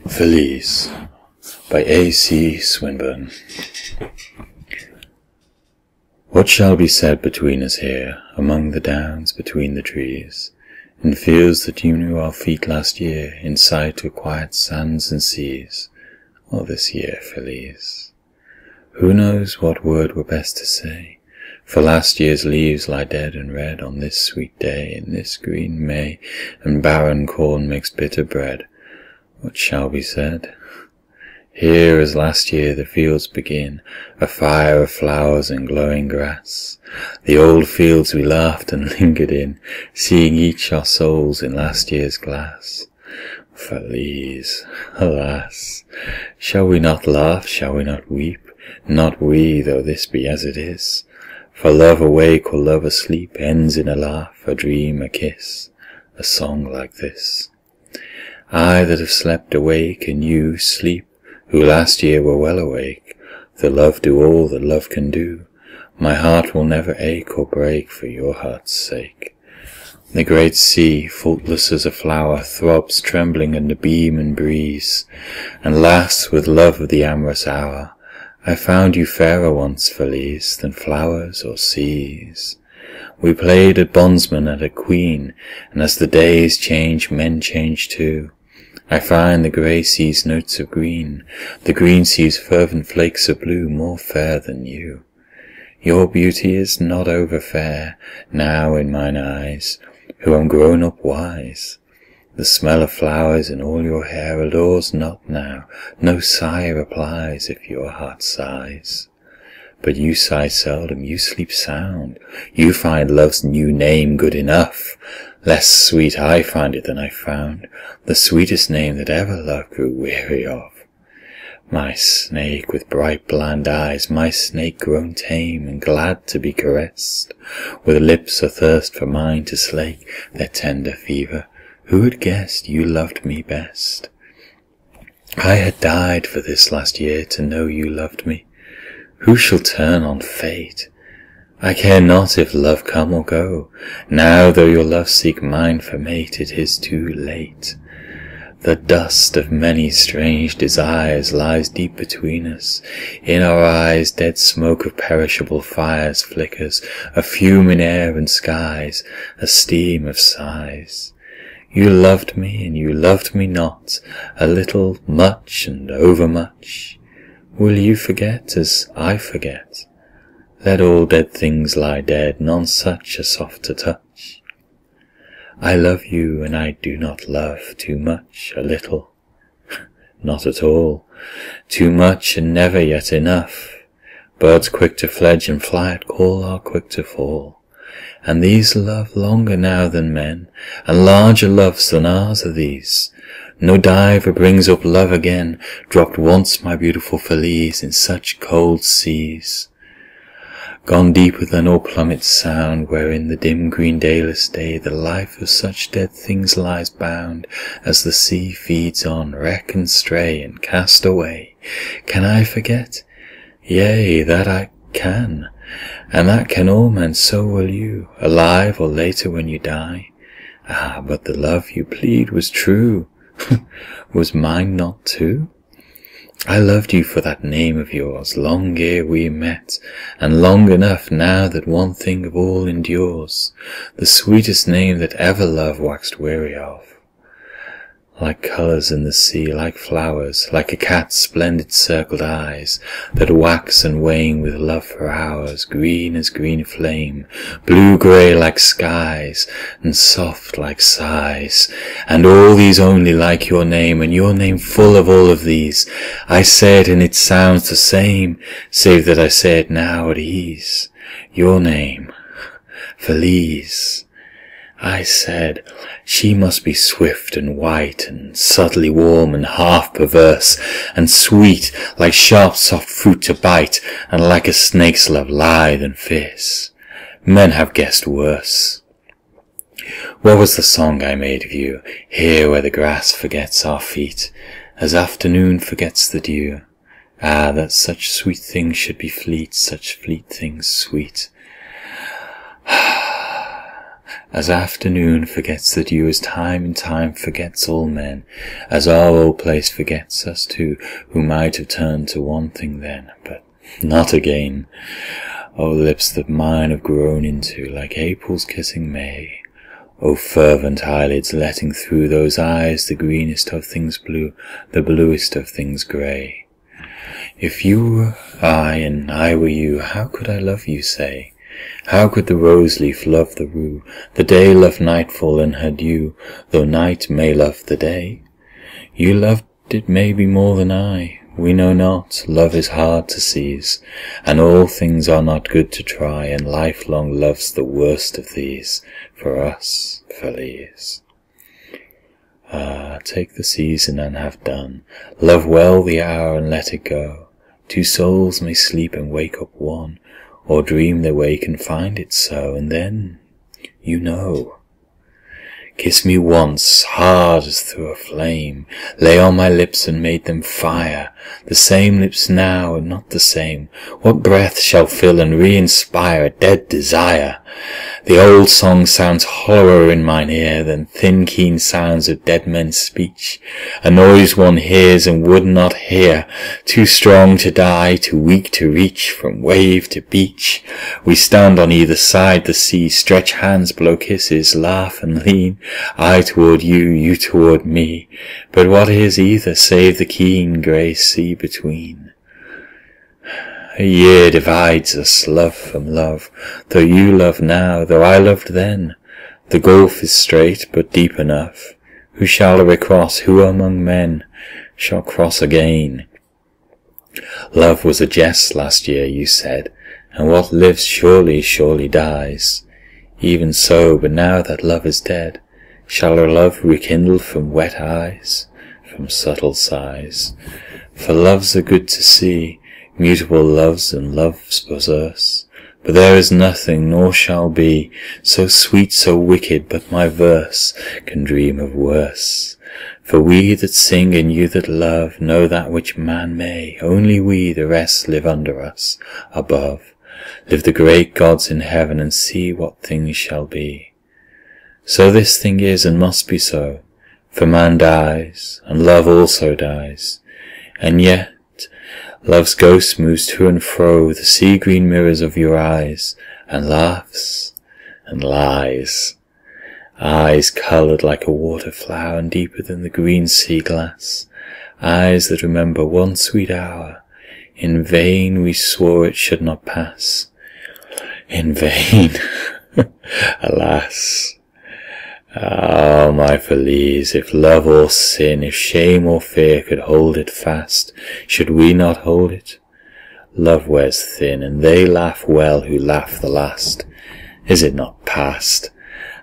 Felise by A C Swinburne. What shall be said between us here, among the downs between the trees, in fields that you knew our feet last year, in sight of quiet sands and seas, or this year, Felise? Who knows what word were best to say? For last year's leaves lie dead and red on this sweet day, in this green May, and barren corn makes bitter bread. What shall be said? Here as last year the fields begin, a fire of flowers and glowing grass, the old fields we laughed and lingered in, seeing each our souls in last year's glass. Felise, alas, shall we not laugh, shall we not weep? Not we, though this be as it is. For love awake or love asleep ends in a laugh, a dream, a kiss, a song like this. I that have slept awake, and you sleep, who last year were well awake, the love do all that love can do. My heart will never ache or break for your heart's sake. The great sea, faultless as a flower, throbs trembling under beam and breeze, and laughs with love of the amorous hour. I found you fairer once, Felise, than flowers or seas. We played at bondsman and at queen, and as the days change, men change too. I find the grey sea's notes of green, the green sea's fervent flakes of blue, more fair than you. Your beauty is not over fair, now in mine eyes, who am grown up wise. The smell of flowers in all your hair allures not now, no sigh replies if your heart sighs. But you sigh seldom, you sleep sound, you find love's new name good enough. Less sweet I find it than I found, the sweetest name that ever love grew weary of. My snake with bright bland eyes, my snake grown tame and glad to be caressed, with lips athirst for mine to slake their tender fever, who had guessed you loved me best? I had died for this last year to know you loved me. Who shall turn on fate? I care not if love come or go. Now though your love seek mine for mate, it is too late. The dust of many strange desires lies deep between us. In our eyes dead smoke of perishable fires flickers, a fume in air and skies, a steam of sighs. You loved me and you loved me not, a little, much and overmuch. Will you forget as I forget? Let all dead things lie dead, none such are soft to touch. I love you and I do not love too much, a little, not at all, too much and never yet enough. Birds quick to fledge and fly at call are quick to fall. And these love longer now than men, and larger loves than ours are these. No diver brings up love again, dropped once my beautiful Felise in such cold seas. Gone deeper than all plummets sound, where in the dim green dayless day the life of such dead things lies bound, as the sea feeds on, wreck and stray and cast away. Can I forget? Yea, that I can. And that can all men, so will you, alive or later when you die. Ah, but the love you plead was true. Was mine not too? I loved you for that name of yours, long ere we met, and long enough now that one thing of all endures, the sweetest name that ever love waxed weary of. Like colours in the sea, like flowers, like a cat's splendid circled eyes, that wax and wane with love for hours, green as green flame, blue-grey like skies, and soft like sighs, and all these only like your name, and your name full of all of these. I say it and it sounds the same, save that I say it now at ease. Your name, Felise. I said, she must be swift and white, and subtly warm and half perverse, and sweet, like sharp soft fruit to bite, and like a snake's love lithe and fierce. Men have guessed worse. What was the song I made of you, here where the grass forgets our feet, as afternoon forgets the dew? Ah, that such sweet things should be fleet, such fleet things sweet. As afternoon forgets the dew, as time and time forgets all men, as our old place forgets us too, who might have turned to one thing then, but not again. O lips that mine have grown into, like April's kissing May. O fervent eyelids letting through those eyes the greenest of things blue, the bluest of things grey. If you were I and I were you, how could I love you, say? How could the rose-leaf love the rue, the day love nightfall and her dew, though night may love the day? You loved it maybe more than I, we know not, love is hard to seize, and all things are not good to try, and lifelong love's the worst of these, for us, Felise. Ah, take the season and have done, love well the hour and let it go. Two souls may sleep and wake up one, or dream they wake and find it so, and then, you know. Kiss me once, hard as through a flame, lay on my lips and made them fire, the same lips now and not the same, what breath shall fill and re-inspire a dead desire? The old song sounds hollower in mine ear than thin keen sounds of dead men's speech, a noise one hears and would not hear, too strong to die, too weak to reach, from wave to beach. We stand on either side the sea, stretch hands, blow kisses, laugh and lean, I toward you, you toward me, but what is either save the keen grey sea between? A year divides us, love from love, though you love now, though I loved then. The gulf is straight, but deep enough. Who shall recross, who among men shall cross again? Love was a jest last year, you said, and what lives surely, surely dies. Even so, but now that love is dead, shall our love rekindle from wet eyes, from subtle sighs? For loves are good to see, mutable loves and loves perverse, but there is nothing, nor shall be, so sweet, so wicked, but my verse can dream of worse. For we that sing and you that love know that which man may, only we, the rest, live under us, above, live the great gods in heaven, and see what things shall be. So this thing is and must be so, for man dies, and love also dies, and yet love's ghost moves to and fro the sea-green mirrors of your eyes, and laughs and lies. Eyes coloured like a water flower and deeper than the green sea glass, eyes that remember one sweet hour. In vain we swore it should not pass, in vain, alas. Ah, my Felise, if love or sin, if shame or fear could hold it fast, should we not hold it? Love wears thin, and they laugh well who laugh the last. Is it not past?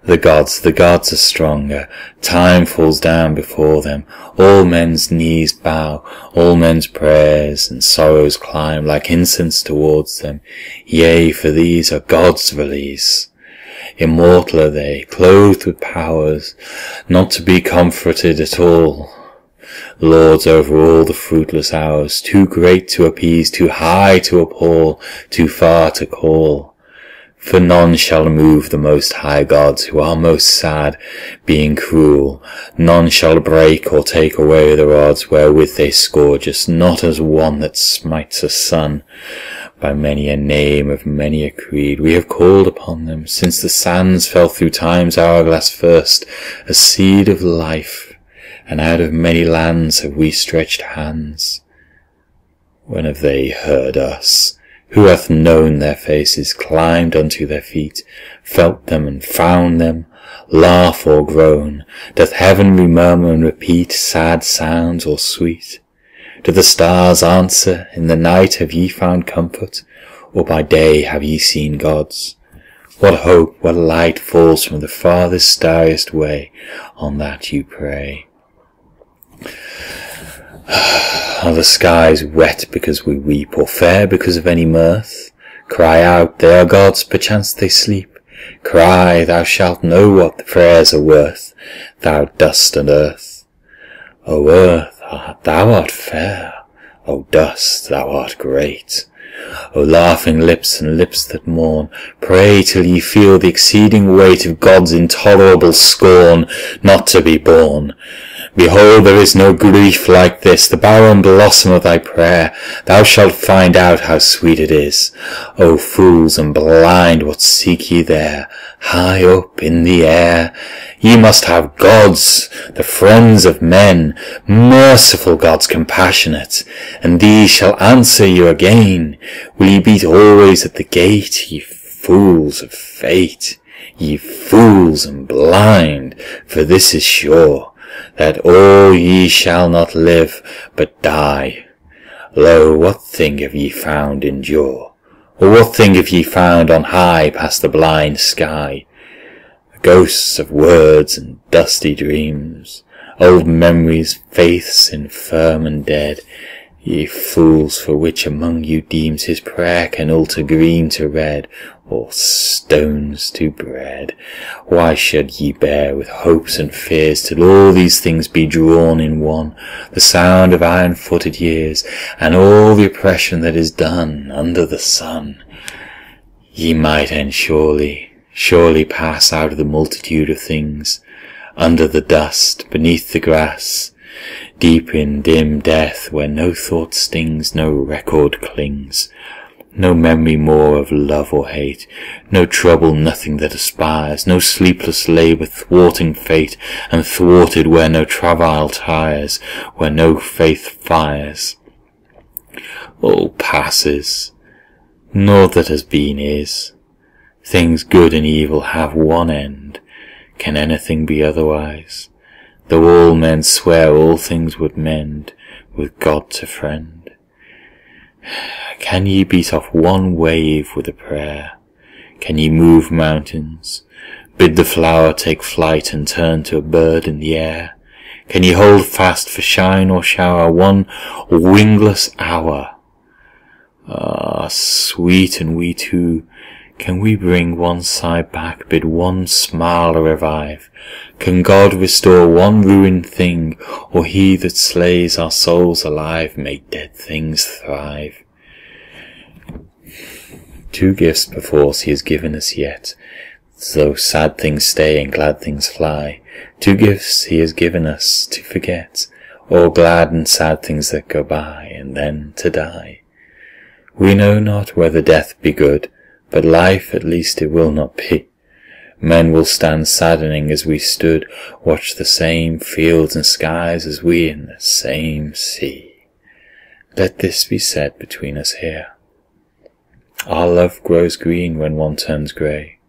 The gods are stronger, time falls down before them, all men's knees bow, all men's prayers and sorrows climb like incense towards them. Yea, for these are God's release. Immortal are they, clothed with powers, not to be comforted at all. Lords over all the fruitless hours, too great to appease, too high to appall, too far to call. For none shall move the most high gods, who are most sad, being cruel. None shall break or take away the rods wherewith they scourge us, not as one that smites a son. By many a name of many a creed we have called upon them, since the sands fell through time's hourglass first, a seed of life, and out of many lands have we stretched hands. When have they heard us? Who hath known their faces, climbed unto their feet, felt them and found them, laugh or groan? Doth heaven remurmur and repeat sad sounds or sweet? Do the stars answer, in the night have ye found comfort, or by day have ye seen gods? What hope, what light falls from the farthest starriest way, on that you pray? Are the skies wet because we weep, or fair because of any mirth? Cry out, they are gods, perchance they sleep. Cry, thou shalt know what the prayers are worth, thou dust and earth. O earth, thou art fair, O dust, thou art great. O laughing lips and lips that mourn, pray till ye feel the exceeding weight of God's intolerable scorn not to be born. Behold, there is no grief like this, the barren blossom of thy prayer. Thou shalt find out how sweet it is. O fools and blind, what seek ye there? High up in the air. Ye must have gods, the friends of men, merciful gods compassionate, and these shall answer you again. Will ye beat always at the gate, ye fools of fate? Ye fools and blind, for this is sure, that all ye shall not live, but die. Lo, what thing have ye found endure? Or what thing have ye found on high past the blind sky? Ghosts of words and dusty dreams, old memories, faiths infirm and dead. Ye fools, for which among you deems his prayer can alter green to red, or stones to bread? Why should ye bear with hopes and fears till all these things be drawn in one, the sound of iron-footed years, and all the oppression that is done under the sun? Ye might end surely pass out of the multitude of things, under the dust, beneath the grass, deep in dim death, where no thought stings, no record clings, no memory more of love or hate, no trouble, nothing that aspires, no sleepless labour thwarting fate, and thwarted where no travail tires, where no faith fires. All passes, naught that has been is. Things good and evil have one end. Can anything be otherwise? Though all men swear all things would mend, with God to friend. Can ye beat off one wave with a prayer? Can ye move mountains? Bid the flower take flight and turn to a bird in the air? Can ye hold fast for shine or shower one wingless hour? Ah, sweet and we too, can we bring one sigh back, bid one smile revive? Can God restore one ruined thing, or he that slays our souls alive make dead things thrive? 2 gifts perforce he has given us yet, though sad things stay and glad things fly. 2 gifts he has given us to forget, all glad and sad things that go by, and then to die. We know not whether death be good, but life at least it will not be. Men will stand saddening as we stood, watch the same fields and skies as we in the same sea. Let this be said between us here. Our love grows green when one turns grey.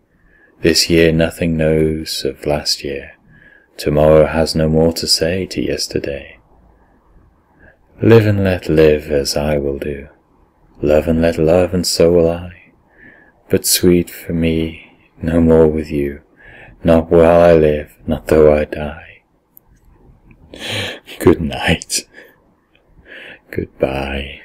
This year nothing knows of last year. Tomorrow has no more to say to yesterday. Live and let live as I will do. Love and let love, and so will I. But sweet for me, no more with you, not while I live, not though I die. Good night. Goodbye.